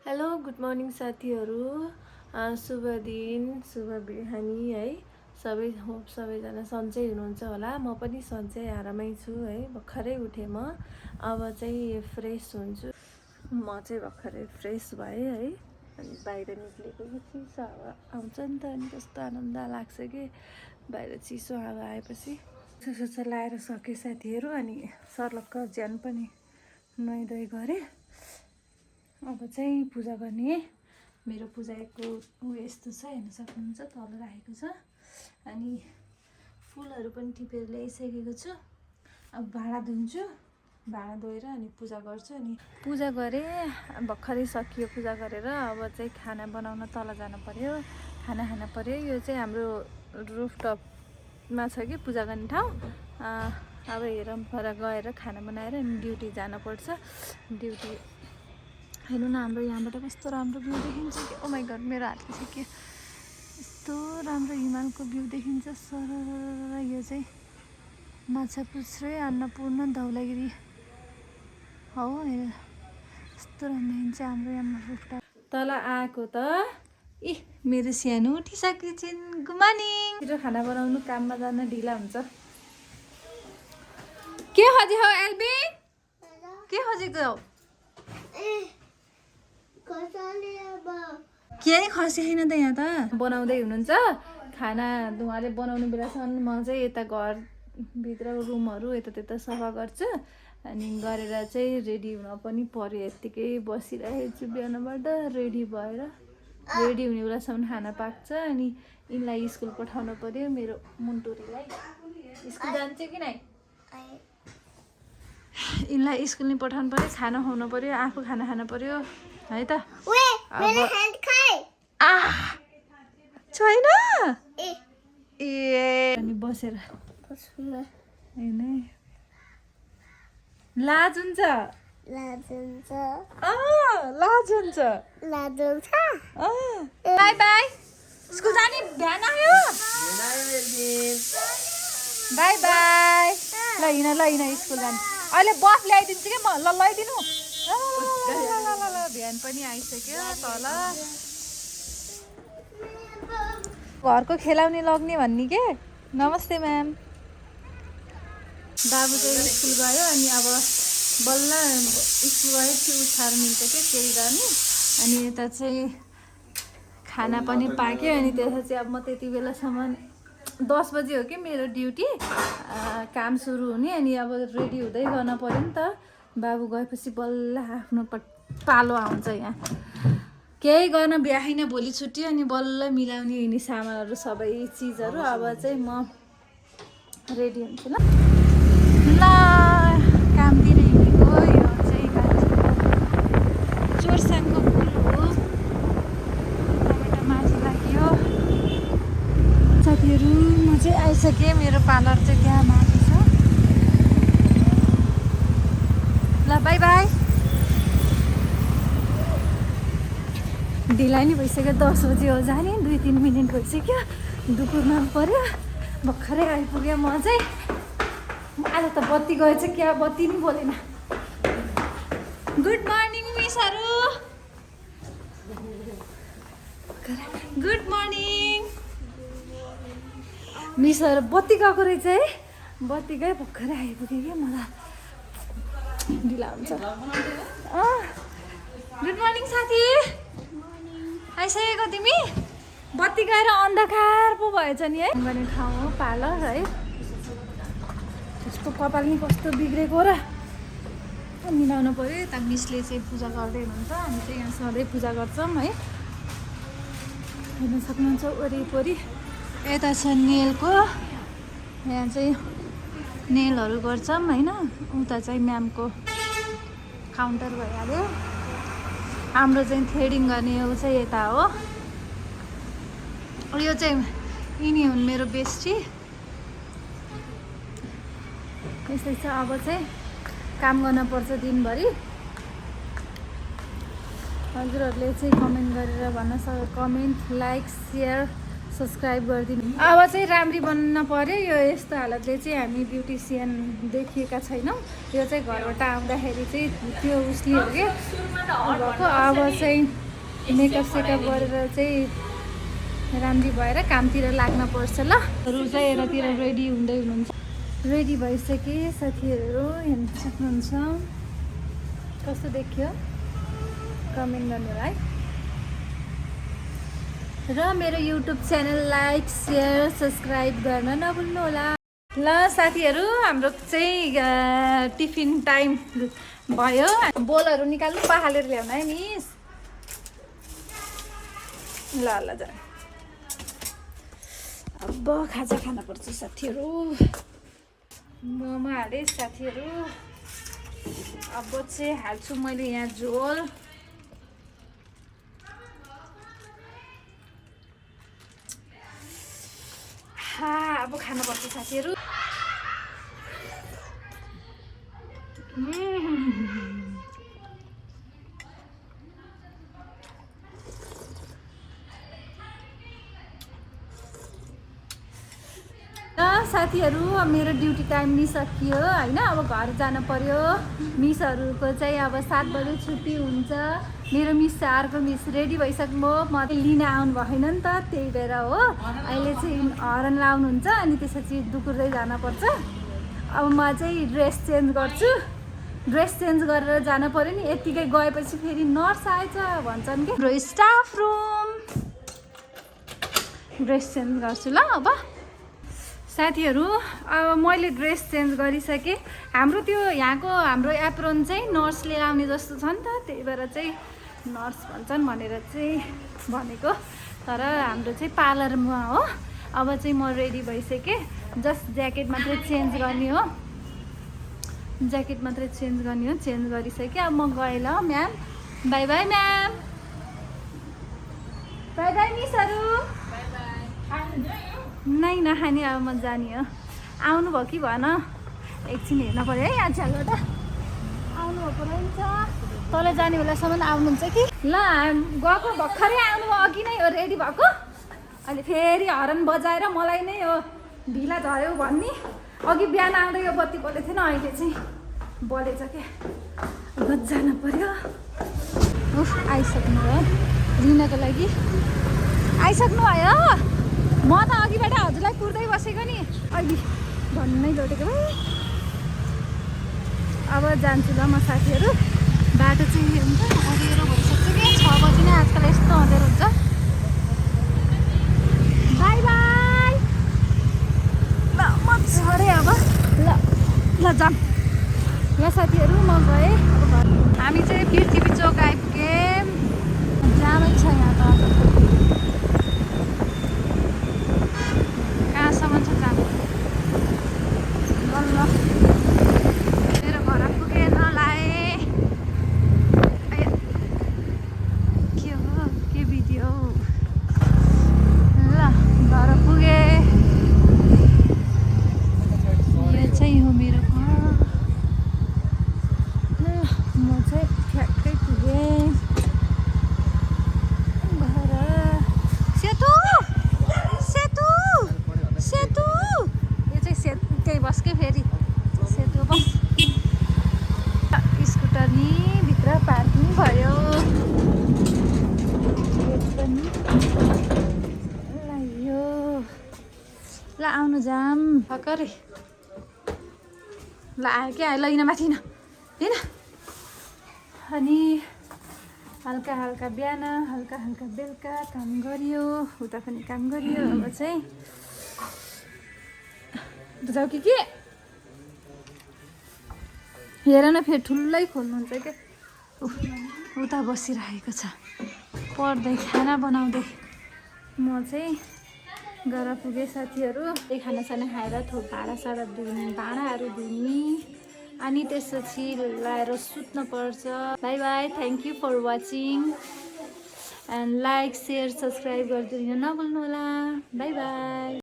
Hello good morning साथीहरू। शुभ दिन शुभ बिहानी है। सबैजना सन्चै हुनुहुन्छ होला। म पनि सन्चै आरामै छु है। भर्खरै उठेँ म। अब चाहिँ फ्रेस हुन्छु। म चाहिँ भर्खरै फ्रेस भएँ है। अनि बाहिर निक्लेको चिसो हावा आउँछ नि त, अनि कस्तो आनन्द लाग्छ कि बाहिर चिसो हावा आएपछि। सोच लाएर सकेँ साथीहरू। अनि सर्लक्क ज्यान पनि नुहाइधुवाइ गरेँ। अब चाहिँ पूजा गर्ने। मेरो पूजाको यस्तो छ, हेर्न सक्नुहुन्छ, तल राखेको छ। अनि फुलहरू पनि टिपेर ल्याइसकेको छु। अब भाँडा धुन्छु। भाँडा धोएर अनि पूजा गर्छु। अनि पूजा गरेँ, भर्खरै सकियो पूजा गरेर। अब चाहिँ खाना बनाउन तल जानु पर्यो, खाना खान पर्यो। यो चाहिँ हाम्रो रुफटपमा छ कि पूजा गर्ने ठाउँ। अब हेरौँ पर गएर खाना बनाएर अनि ड्युटी जानुपर्छ। ड्युटी हेर्नु न, हाम्रो यहाँबाट कस्तो राम्रो भ्यू देखिन्छ कि। ओ माई गड, मेरो हातले चाहिँ के यस्तो राम्रो हिमालको भ्यू देखिन्छ सर। यो चाहिँ माछापुच्छ्रे अन्नपूर्ण धौलागिरी हो। हेर यस्तो राम्रो देखिन्छ हाम्रो यहाँ रुफटप। तल आएको त इ मेरो सानो उठिसकेछन्। Good morning. छिटो खाना बनाउनु, काममा जान ढिला हुन्छ। के खोजे हो एल्बी? के खोजेको हौ? केही खसी छैन त यहाँ त। बनाउँदै हुनुहुन्छ खाना। उहाँले बनाउनु बेलासम्म म चाहिँ यता घरभित्र रुमहरू यतात्यता सफा गर्छु। अनि गरेर चाहिँ रेडी हुन पनि पर्यो। यत्तिकै बसिरहेको छु बिहानबाट। रेडी भएर रेडी हुने बेलासम्म खाना पाक्छ। अनि यिनलाई स्कुल पठाउनु पर्यो। मेरो मुन्टुरीलाई स्कुल जान्छ कि नै? यिनलाई स्कुल नि पठाउनु पर्यो, खाना खुवाउनु पर्यो, आफू खाना खानु पर्यो है त। छैन ए। अनि बसेर लाज हुन्छ। By by. स्कुल जाने बिहान आयो। By by. ल हिँड स्कुल जाने। अहिले बस ल्याइदिन्छु कि म। ल लैदिनु। ल बिहान पनि आइसक्यो तल। घरको खेलाउने लग्ने भन्ने के। नमस्ते म्याम। बाबु चाहिँ स्कुल गयो। अनि अब बल्ल स्कुल गयो कि उठाएर मिल्छ कि केही गर्ने। अनि यता चाहिँ खाना पनि पाक्यो। अनि त्यसपछि चाहिँ अब म त्यति बेलासम्म 10 बजी हो कि मेरो ड्युटी काम सुरु हुने। अनि अब रेडी हुँदै गर्न पर्यो नि त। बाबु गएपछि बल्ल आफ्नो पालो आउँछ यहाँ। केही गर्न भ्याइन, भोलि छुट्टी। अनि बल्ल मिलाउने यिनी सामानहरू सबै चिजहरू। अब चाहिँ म रेडी हुन्छु ल। कामतिर हिँडेको। यो चाहिँ चोर्साङको पुल हो। त्यहाँबाट माथि लाग्यो। साथीहरू म चाहिँ आइसकेँ। मेरो पार्लर चाहिँ त्यहाँ माथि छ। ल बाई बाई। ढिलाइ नै भइसक्यो। 10 बजी हो जाने। 2-3 मिनट भइसक्यो। दुपुरमा पर्यो। भर्खरै आइपुग्यो म चाहिँ। आज त बत्ती गएछ क्या, बत्ती नि बोलेन। गुड मर्निङ मिसहरू। गुड मर्निङ मिसहरू। बत्ती गएको रहेछ है। बत्ती गयो, भर्खरै आइपुग्यो कि मलाई ढिला हुन्छ। गुड मर्निङ साथी। आइसकेको तिमी? बत्ती गएर अन्धकार पो भएछ नि है। गर्ने ठाउँ हो पार्लर है। कस्तो कपाल नि कस्तो बिग्रेको र। मिलाउनु पर्यो। यता मिसले चाहिँ पूजा गर्दै हुनुहुन्छ। हामी चाहिँ यहाँ सधैँ पूजा गर्छौँ है। हेर्न सक्नुहुन्छ वरिपरि। यता छ नेलको। यहाँ चाहिँ नेलहरू गर्छौँ होइन। उता चाहिँ म्यामको काउन्टर भइहाल्यो। हाम्रो चाहिँ थ्रेडिङ गर्ने ऊ चाहिँ यता हो। यो चाहिँ यिनी हुन् मेरो बेस्टी। यस्तै छ। अब चाहिँ काम गर्न पर्छ दिनभरि। हजुरहरूले चाहिँ कमेन्ट गरेर भन्न कमेन्ट, लाइक, सेयर सब्सक्राइब गरिदिनु। अब चाहिँ राम्री बन्न पर्यो। यो यस्तो हालतले चाहिँ हामी ब्युटिसियन देखिएका छैनौँ। यो चाहिँ घरबाट आउँदाखेरि चाहिँ त्यो उसले हो कि भएको। अब चाहिँ मेकअप सेकअप गरेर चाहिँ राम्री भएर कामतिर लाग्न पर्छ ल। अरू चाहिँ यतातिर रेडी हुँदै हुनुहुन्छ। रेडी भइसके साथीहरू हेर्न सक्नुहुन्छ। कस्तो देखियो कमेन्ट गर्नु है। र मेरो YouTube channel like share subscribe गर्न नभुल्नु होला। ल साथीहरू हाम्रो चाहिँ टिफिन टाइम भयो। बोलहरू निकाल्नु पखालेर ल्याउनु है मिस। ल ल जा अब खाजा खानुपर्छ साथीहरू। मोमो हालेँ साथीहरू। अब चाहिँ हाल्छु मैले यहाँ झोल। अब खानुपर्छ साथीहरू। साथीहरू मेरो ड्युटी टाइम नि सकियो होइन। अब घर जानु पर्यो। मिसहरूको चाहिँ अब 7 बजे छुट्टी हुन्छ। मेरो मिस चाहिँ अर्को मिस रेडी भइसक्नु म लिन आउनु भएन नि त, त्यही भएर हो। अहिले चाहिँ हरन लाउनुहुन्छ अनि त्यसपछि दुकुर्दै जानुपर्छ। अब म चाहिँ ड्रेस चेन्ज गर्छु। ड्रेस चेन्ज गरेर जानु पर्यो नि। यतिकै गएपछि फेरि नर्स आएछ भन्छन् कि। हाम्रो स्टाफ रुम ड्रेस चेन्ज गर्छु ल। अब साथीहरू अब मैले ड्रेस चेन्ज गरिसकेँ। हाम्रो त्यो यहाँको हाम्रो एप्रोन चाहिँ नर्सले लाउने जस्तो छ नि त, त्यही भएर चाहिँ नर्स भन्छन् भनेर चाहिँ भनेको। तर हाम्रो चाहिँ पार्लरमा हो। अब चाहिँ म रेडी भइसकेँ। जस्ट ज्याकेट मात्रै चेन्ज गर्ने हो। ज्याकेट मात्रै चेन्ज गर्ने हो। चेन्ज गरिसकेँ। अब म गएँ ल ma'am. By by ma'am. By by मिसहरू। नै नखाने अब म जाने हो। आउनुभयो कि भन एकछिन हेर्न पऱ्यो है। यहाँ छ्यालबाट आउनुभएको रहेछ। तल जाने बेलासम्म आउनुहुन्छ कि। ल गएको भर्खरै आउनुभयो अघि नै हो रेडी भएको। अहिले फेरि हरन बजाएर मलाई नै हो ढिला झऱ्यो भन्ने। अघि बिहान आउँदै यो बत्ती बलेको थिएन, अहिले चाहिँ बलेछ क्या। अब जानु पर्यो। उफ आइसक्नु भयो लिनको लागि। आइसक्नु भयो। म त अघिबाट हजुरलाई कुर्दै बसेको नि, अहिले भन्नै लोटेको भए। अब जान्छु ल म साथीहरू। बाटो चाहिँ हुन्छ अँध्यारो भइसक्छ कि 6 बजी नै आजकल यस्तो अँध्यारो हुन्छ। By by. ल म झरेँ अब। ल ल जाम ल साथीहरू म गएँ। अब हामी चाहिँ पृथ्वी चोक आइपुगेँ। जामै छ यहाँ त। कहाँसम्म छ जानु। ल मेरो घर पुगेन लाएँ। के हो के भिडियो। ल घर पुगेँ। यो चाहिँ हो मेरो घर। म चाहिँ ठ्याक्कै पुगेँ घर। सेतु सेतु सेतु। यो चाहिँ सेतु त्यही बस कि फेरि सेतु बस। स्कुटर नि भित्र पार्किङ भयो। पनि ल यो ल आउनु जाम भर्खरै। ल आयो क्या। ल यिन माथि होइन। अनि हल्का हल्का बिहान हल्का हल्का बेलुका काम गरियो। उता पनि काम गरियो। अब चाहिँ बुझाउ के हेर न फेरि ठुलै खोल्नुहुन्छ क्या। उता बसिरहेको छ पढ्दै खाना बनाउँदै। म चाहिँ घर पुगेँ साथीहरू। त्यही खानासाना खाएर भाँडासाँडा भाँडाहरू धुने अनि त्यसपछि लाएर सुत्न पर्छ। Bye bye. Thank you for watching and like share subscribe गरिदिनु नभुल्नु होला। Bye by.